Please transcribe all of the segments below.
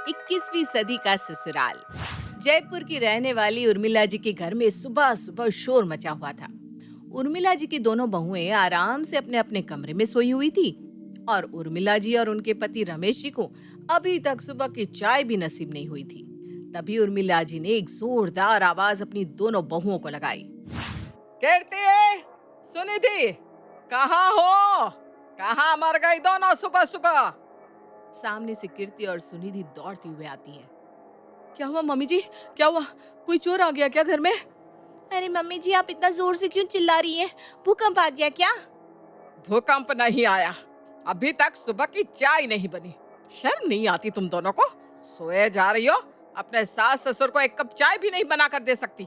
21वीं सदी का ससुराल। जयपुर की रहने वाली उर्मिला जी के घर में सुबह सुबह शोर मचा हुआ था। उर्मिला जी की दोनों बहुएं आराम से अपने अपने कमरे में सोई हुई थी और उर्मिला जी और उनके पति रमेश जी को अभी तक सुबह की चाय भी नसीब नहीं हुई थी। तभी उर्मिला जी ने एक जोरदार आवाज अपनी दोनों बहुओं को लगाई। कीर्ति, सुनी थी, कहाँ हो? कहाँ मर गई दोनों सुबह सुबह? सामने से कीर्ति और सुनिधि दौड़ती हुए आती है। क्या हुआ मम्मी जी? क्या हुआ? कोई चोर आ गया क्या घर में? अरे मम्मी जी, आप इतना जोर से क्यों चिल्ला रही हैं? भूकंप आ गया क्या? भूकंप नहीं आया, अभी तक सुबह की चाय नहीं बनी। शर्म नहीं आती तुम दोनों को? सोए जा रही हो, अपने सास ससुर को एक कप चाय भी नहीं बना कर दे सकती।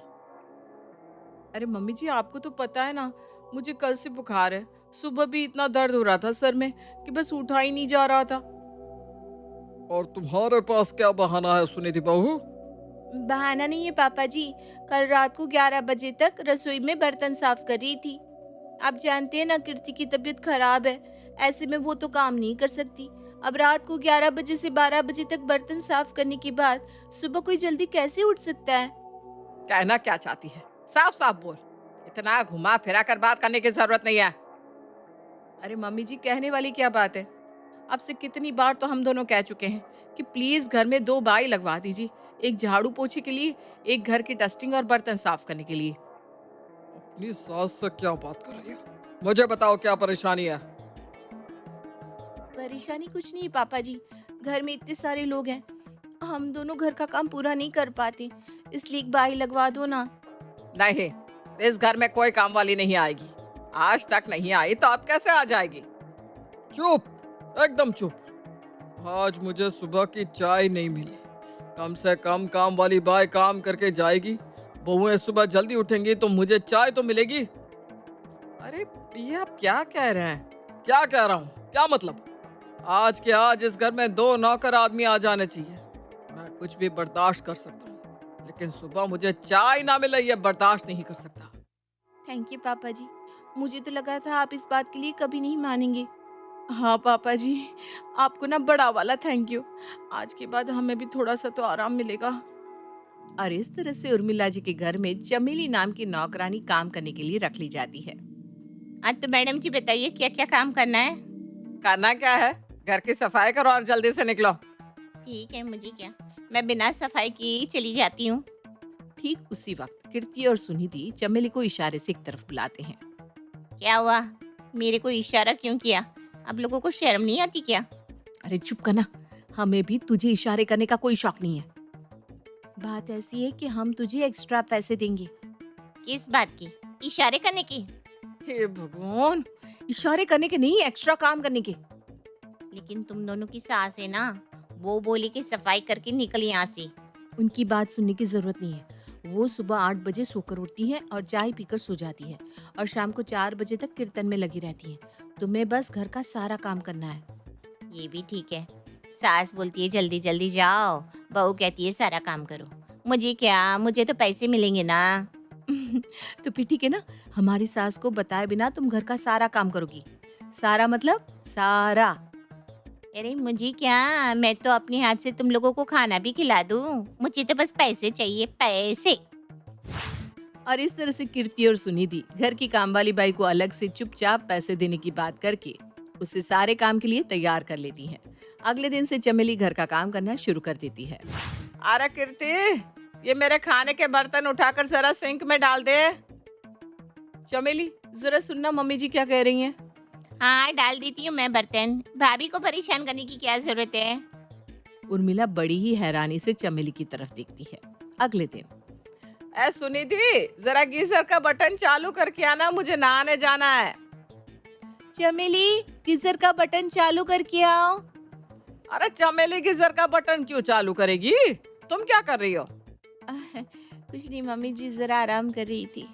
अरे मम्मी जी, आपको तो पता है ना, मुझे कल से बुखार है। सुबह भी इतना दर्द हो रहा था सर में कि बस उठा ही नहीं जा रहा था। और तुम्हारे पास क्या बहाना है सुनिधि बहू? बहाना नहीं है पापा जी। कल रात को 11 बजे तक रसोई में बर्तन साफ कर रही थी। आप जानते हैं ना, कीर्ति की तबीयत खराब है, ऐसे में वो तो काम नहीं कर सकती। अब रात को 11 बजे से 12 बजे तक बर्तन साफ करने के बाद सुबह कोई जल्दी कैसे उठ सकता है? कहना क्या चाहती है? साफ साफ बोल। इतना घुमा फिरा कर बात करने की जरूरत नहीं है। अरे मम्मी जी, कहने वाली क्या बात है? आपसे कितनी बार तो हम दोनों कह चुके हैं कि प्लीज घर में 2 बाई लगवा दीजिए, एक झाड़ू पोछे के लिए, एक घर की डस्टिंग और बर्तन साफ करने के लिए। अपनी सास से क्या बात कर रही है? मुझे बताओ क्या परेशानी है? परेशानी कुछ नहीं पापा जी, घर में इतने सारे लोग हैं, हम दोनों घर का काम पूरा नहीं कर पाते, इसलिए एक बाई लगवा दो ना। नहीं, इस घर में कोई काम वाली नहीं आएगी। आज तक नहीं आई तो अब कैसे आ जाएगी? चुप, एकदम चुप। आज मुझे सुबह की चाय नहीं मिली। कम से कम काम वाली बाई काम करके जाएगी। बहुएं सुबह जल्दी उठेंगी तो मुझे चाय तो मिलेगी। अरे ये आप क्या कह रहे हैं? क्या कह रहा हूँ? क्या मतलब? आज के आज इस घर में 2 नौकर आदमी आ जाने चाहिए। मैं कुछ भी बर्दाश्त कर सकता हूँ, लेकिन सुबह मुझे चाय ना मिले ये बर्दाश्त नहीं कर सकता। थैंक यू पापा जी, मुझे तो लगा था आप इस बात के लिए कभी नहीं मानेंगे। हाँ पापा जी, आपको ना बड़ा वाला थैंक यू। आज के बाद हमें भी थोड़ा सा तो आराम मिलेगा। और इस तरह से उर्मिला जी के घर में चमेली नाम की नौकरानी काम करने के लिए रख ली जाती है। हाँ तो मैडम जी बताइए, क्या क्या काम करना है? करना क्या है? घर की सफाई करो और जल्दी से निकलो। ठीक है, मुझे क्या, मैं बिना सफाई किए ही चली जाती हूँ। ठीक उसी वक्त कीर्ति और सुनिधि चमेली को इशारे से एक तरफ बुलाते हैं। क्या हुआ? मेरे को इशारा क्यों किया? आप लोगों को शर्म नहीं आती क्या? अरे चुप करना, हमें भी तुझे इशारे करने का कोई शौक नहीं है। बात ऐसी है कि हम तुझे एक्स्ट्रा पैसे देंगे। किस बात की? इशारे करने की? हे भगवान, इशारे करने के नहीं, एक्स्ट्रा काम करने के। लेकिन तुम दोनों की सास है ना, वो बोली कि सफाई करके निकल यहाँ से। उनकी बात सुनने की जरूरत नहीं है। वो सुबह 8 बजे सोकर उठती है और चाय पीकर सो जाती है और शाम को 4 बजे तक कीर्तन में लगी रहती है। तुम्हें बस घर का सारा काम करना है। ये भी ठीक है, सास बोलती है जल्दी जल्दी जाओ, बहू कहती है सारा काम करो। मुझे क्या, मुझे तो पैसे मिलेंगे ना। तो फिर ठीक है ना, हमारी सास को बताए बिना तुम घर का सारा काम करोगी। सारा मतलब सारा। अरे मुझे क्या, मैं तो अपने हाथ से तुम लोगों को खाना भी खिला दूं। मुझे तो बस पैसे चाहिए, पैसे। और इस तरह से कीर्ति और सुनिधि घर की कामवाली बाई को अलग से चुपचाप पैसे देने की बात करके उसे सारे काम के लिए तैयार कर लेती हैं। अगले दिन से चमेली घर का काम करना शुरू कर देती है। अरे कीर्ति, ये मेरे खाने के बर्तन उठाकर जरा सिंक में डाल दे। चमेली, जरा सुनना मम्मी जी क्या कह रही हैं। हाँ डाल देती हूँ मैं बर्तन, भाभी को परेशान करने की क्या जरूरत है? उर्मिला बड़ी ही हैरानी से चमेली की तरफ देखती है। अगले दिन, ए सुनिधि, जरा गीजर का बटन चालू करके आना, मुझे नहाने जाना है। चमेली, गीजर का बटन चालू करके आओ। अरे चमेली, गीजर का बटन क्यों चालू करेगी? तुम क्या कर रही हो? कुछ नहीं मम्मी जी, जरा आराम कर रही थी।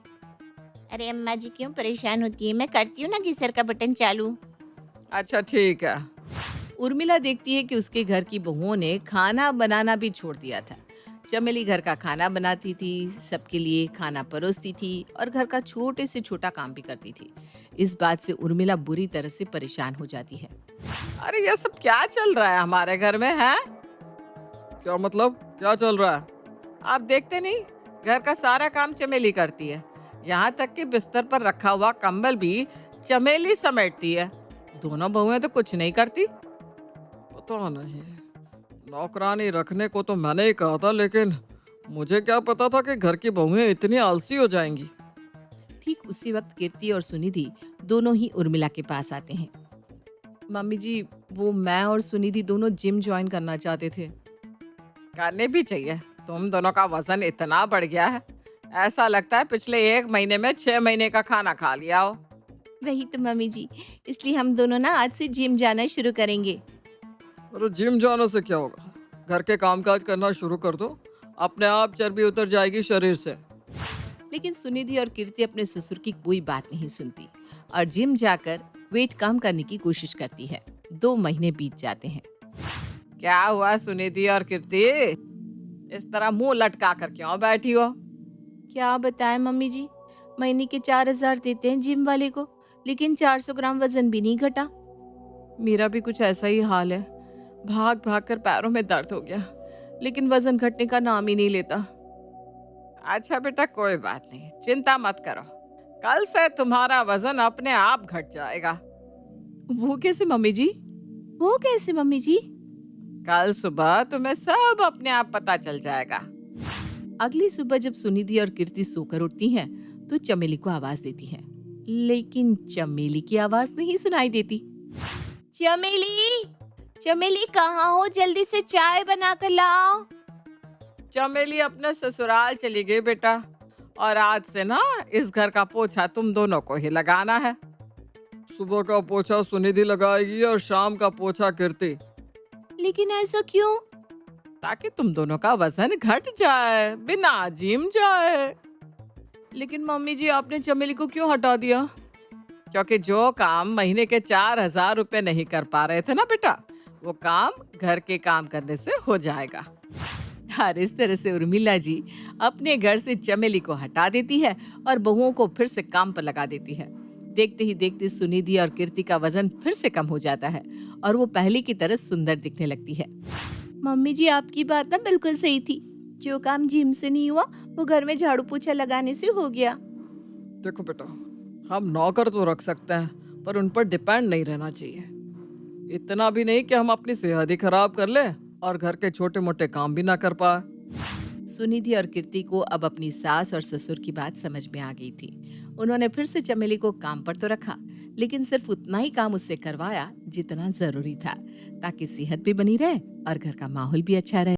अरे अम्मा जी क्यों परेशान होती है, मैं करती हूँ ना गीजर का बटन चालू। अच्छा ठीक है। उर्मिला देखती है कि उसके घर की बहुओं ने खाना बनाना भी छोड़ दिया था। चमेली घर का खाना बनाती थी, सबके लिए खाना परोसती थी और घर का छोटे से छोटा काम भी करती थी। इस बात से उर्मिला बुरी तरह से परेशान हो जाती है। अरे ये सब क्या चल रहा है हमारे घर में है? क्या मतलब, क्या चल रहा है? आप देखते नहीं, घर का सारा काम चमेली करती है। यहाँ तक कि बिस्तर पर रखा हुआ कंबल भी चमेली समेटती है। दोनों बहुएं तो कुछ नहीं करती। पता नहीं, नौकरानी रखने को तो मैंने ही कहा था, लेकिन मुझे क्या पता था कि घर की बहुएं इतनी आलसी हो जाएंगी। ठीक उसी वक्त कीर्ति और सुनिधि दोनों ही उर्मिला के पास आते हैं। मम्मी जी, वो मैं और सुनिधि दोनों जिम ज्वाइन करना चाहते थे। करने भी चाहिए। तुम दोनों का वजन इतना बढ़ गया है, ऐसा लगता है पिछले 1 महीने में 6 महीने का खाना खा लिया हो। वही तो मम्मी जी, इसलिए हम दोनों ना आज से जिम जाना शुरू करेंगे। अरे जिम जाने से क्या होगा, घर के कामकाज करना शुरू कर दो, अपने आप चर्बी उतर जाएगी शरीर से। लेकिन सुनिधि और कीर्ति अपने ससुर की कोई बात नहीं सुनती और जिम जाकर वेट कम करने की कोशिश करती है। 2 महीने बीत जाते हैं। क्या हुआ सुनिधि और कीर्ति, इस तरह मुंह लटका कर क्यों बैठी हो? क्या बताएं मम्मी जी, महीने के 4,000 देते हैं जिम वाले को, लेकिन 400 ग्राम वजन भी नहीं घटा। मेरा भी कुछ ऐसा ही हाल है। भाग भाग कर पैरों में दर्द हो गया, लेकिन वजन घटने का नाम ही नहीं लेता। अच्छा बेटा, कोई बात नहीं, चिंता मत करो। कल से तुम्हारा वजन अपने आप घट जाएगा। वो कैसे मम्मी जी? वो कैसे मम्मी जी? कल सुबह तुम्हें सब अपने आप पता चल जाएगा। अगली सुबह जब सुनिधि और कीर्ति सोकर उठती हैं, तो चमेली को आवाज देती हैं, लेकिन चमेली की आवाज नहीं सुनाई देती। चमेली, चमेली कहाँ हो? जल्दी से चाय बना कर लाओ। चमेली अपने ससुराल चली गई बेटा, और आज से ना इस घर का पोछा तुम दोनों को ही लगाना है। सुबह का पोछा सुनिधि लगाएगी और शाम का पोछा कीर्ति। लेकिन ऐसा क्यों? ताकि तुम दोनों का वजन घट जाए, बिना जिम जाए। लेकिन मम्मी जी, आपने चमेली को क्यों हटा दिया? क्योंकि जो काम महीने के 4,000 रुपए नहीं कर पा रहे थे ना बेटा, वो काम घर के काम करने से हो जाएगा। और इस तरह से उर्मिला जी अपने घर से चमेली को हटा देती है और बहुओं को फिर से काम पर लगा देती है। देखते ही देखते सुनिधि और कीर्ति का वजन फिर से कम हो जाता है और वो पहले की तरह सुंदर दिखने लगती है। मम्मी जी, आपकी बात ना बिल्कुल सही थी। जो काम जिम से नहीं हुआ, वो घर में झाड़ू पोछा लगाने से हो गया। देखो बेटा, हम नौकर तो रख सकते हैं, पर उन पर डिपेंड नहीं रहना चाहिए। इतना भी नहीं कि हम अपनी सेहत ही खराब कर ले और घर के छोटे मोटे काम भी ना कर पाए। सुनिधि और कीर्ति को अब अपनी सास और ससुर की बात समझ में आ गई थी। उन्होंने फिर से चमेली को काम पर तो रखा, लेकिन सिर्फ उतना ही काम उससे करवाया जितना जरूरी था, ताकि सेहत भी बनी रहे और घर का माहौल भी अच्छा रहे।